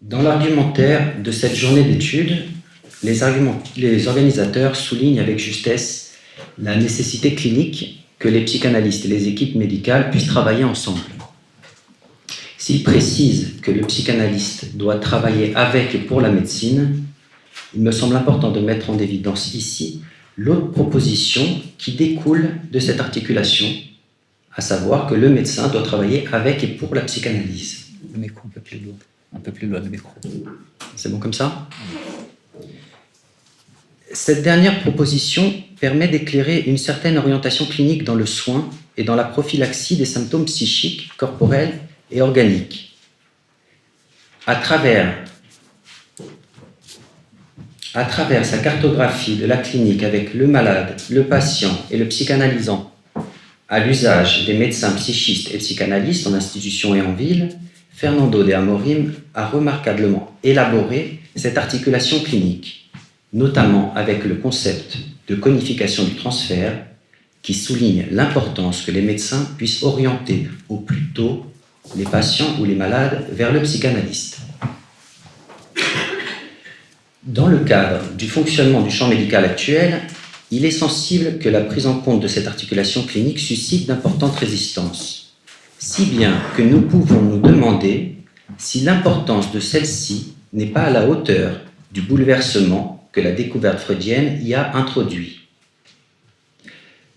Dans l'argumentaire de cette journée d'études, les organisateurs soulignent avec justesse la nécessité clinique que les psychanalystes et les équipes médicales puissent travailler ensemble. S'ils précisent que le psychanalyste doit travailler avec et pour la médecine, il me semble important de mettre en évidence ici l'autre proposition qui découle de cette articulation, à savoir que le médecin doit travailler avec et pour la psychanalyse. Le micro un peu plus loin. Un peu plus loin le micro. C'est bon comme ça ? Cette dernière proposition permet d'éclairer une certaine orientation clinique dans le soin et dans la prophylaxie des symptômes psychiques, corporels et organiques. À travers sa cartographie de la clinique avec le malade, le patient et le psychanalysant, à l'usage des médecins psychistes et psychanalystes en institution et en ville, Fernando de Amorim a remarquablement élaboré cette articulation clinique, notamment avec le concept de conification du transfert, qui souligne l'importance que les médecins puissent orienter au plus tôt les patients ou les malades vers le psychanalyste. Dans le cadre du fonctionnement du champ médical actuel, il est sensible que la prise en compte de cette articulation clinique suscite d'importantes résistances, si bien que nous pouvons nous demander si l'importance de celle-ci n'est pas à la hauteur du bouleversement que la découverte freudienne y a introduit.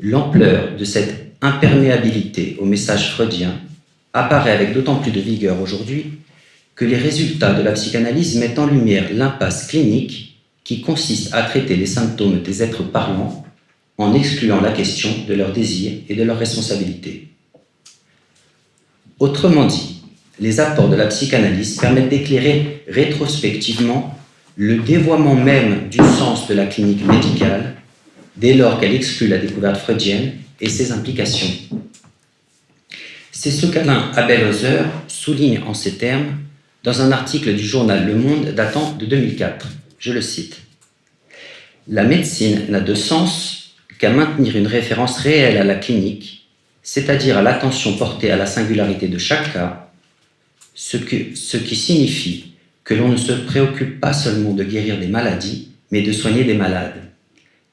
L'ampleur de cette imperméabilité au message freudien apparaît avec d'autant plus de vigueur aujourd'hui que les résultats de la psychanalyse mettent en lumière l'impasse clinique qui consiste à traiter les symptômes des êtres parlants en excluant la question de leurs désirs et de leurs responsabilités. Autrement dit, les apports de la psychanalyse permettent d'éclairer rétrospectivement le dévoiement même du sens de la clinique médicale dès lors qu'elle exclut la découverte freudienne et ses implications. C'est ce qu'Alain Abel-Hauser souligne en ces termes dans un article du journal Le Monde datant de 2004. Je le cite. « La médecine n'a de sens qu'à maintenir une référence réelle à la clinique, c'est-à-dire à l'attention portée à la singularité de chaque cas, ce qui signifie que l'on ne se préoccupe pas seulement de guérir des maladies, mais de soigner des malades,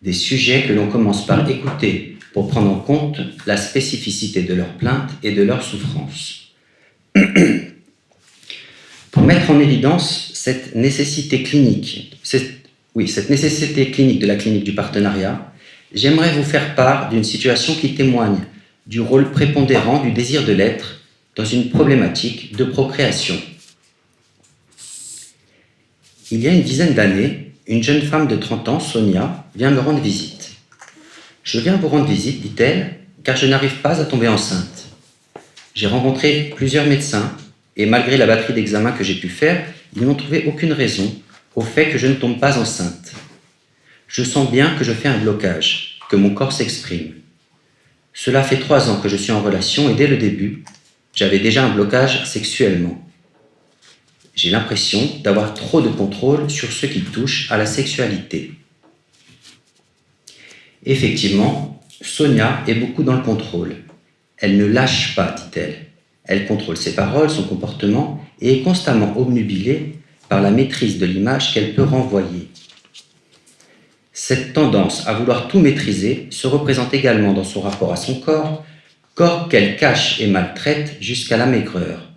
des sujets que l'on commence par écouter pour prendre en compte la spécificité de leurs plaintes et de leurs souffrances. » Pour mettre en évidence cette nécessité clinique de la clinique du partenariat, j'aimerais vous faire part d'une situation qui témoigne du rôle prépondérant du désir de l'être dans une problématique de procréation. Il y a une dizaine d'années, une jeune femme de 30 ans, Sonia, vient me rendre visite. « Je viens vous rendre visite, dit-elle, car je n'arrive pas à tomber enceinte. J'ai rencontré plusieurs médecins et malgré la batterie d'examens que j'ai pu faire, ils n'ont trouvé aucune raison au fait que je ne tombe pas enceinte. Je sens bien que je fais un blocage, que mon corps s'exprime. Cela fait 3 ans que je suis en relation et dès le début, j'avais déjà un blocage sexuellement. J'ai l'impression d'avoir trop de contrôle sur ce qui touche à la sexualité. » Effectivement, Sonia est beaucoup dans le contrôle. Elle ne lâche pas, dit-elle. Elle contrôle ses paroles, son comportement et est constamment obnubilée par la maîtrise de l'image qu'elle peut renvoyer. Cette tendance à vouloir tout maîtriser se représente également dans son rapport à son corps qu'elle cache et maltraite jusqu'à la maigreur.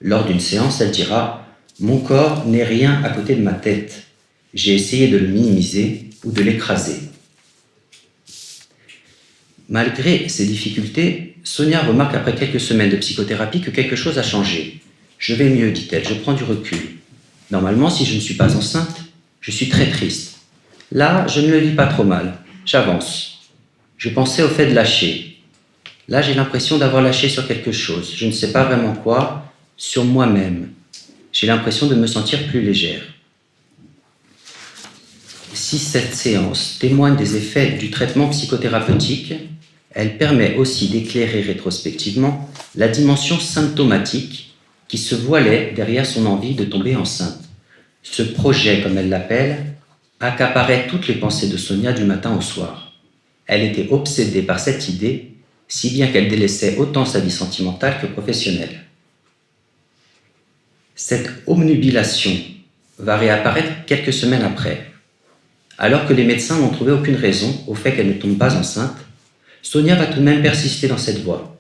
Lors d'une séance, elle dira « Mon corps n'est rien à côté de ma tête. J'ai essayé de le minimiser ou de l'écraser. » Malgré ces difficultés, Sonia remarque après quelques semaines de psychothérapie que quelque chose a changé. « Je vais mieux, dit-elle, je prends du recul. Normalement, si je ne suis pas enceinte, je suis très triste. Là, je ne le vis pas trop mal. J'avance. Je pensais au fait de lâcher. Là, j'ai l'impression d'avoir lâché sur quelque chose. Je ne sais pas vraiment quoi, sur moi-même. J'ai l'impression de me sentir plus légère. » Si cette séance témoigne des effets du traitement psychothérapeutique, elle permet aussi d'éclairer rétrospectivement la dimension symptomatique qui se voilait derrière son envie de tomber enceinte. Ce projet, comme elle l'appelle, accaparait toutes les pensées de Sonia du matin au soir. Elle était obsédée par cette idée, si bien qu'elle délaissait autant sa vie sentimentale que professionnelle. Cette obnubilation va réapparaître quelques semaines après. Alors que les médecins n'ont trouvé aucune raison au fait qu'elle ne tombe pas enceinte, Sonia va tout de même persister dans cette voie.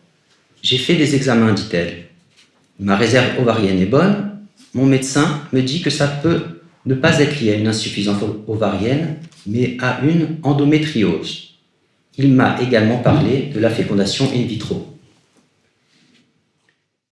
J'ai fait des examens, dit-elle. Ma réserve ovarienne est bonne. Mon médecin me dit que ça peut ne pas être lié à une insuffisance ovarienne, mais à une endométriose. Il m'a également parlé de la fécondation in vitro.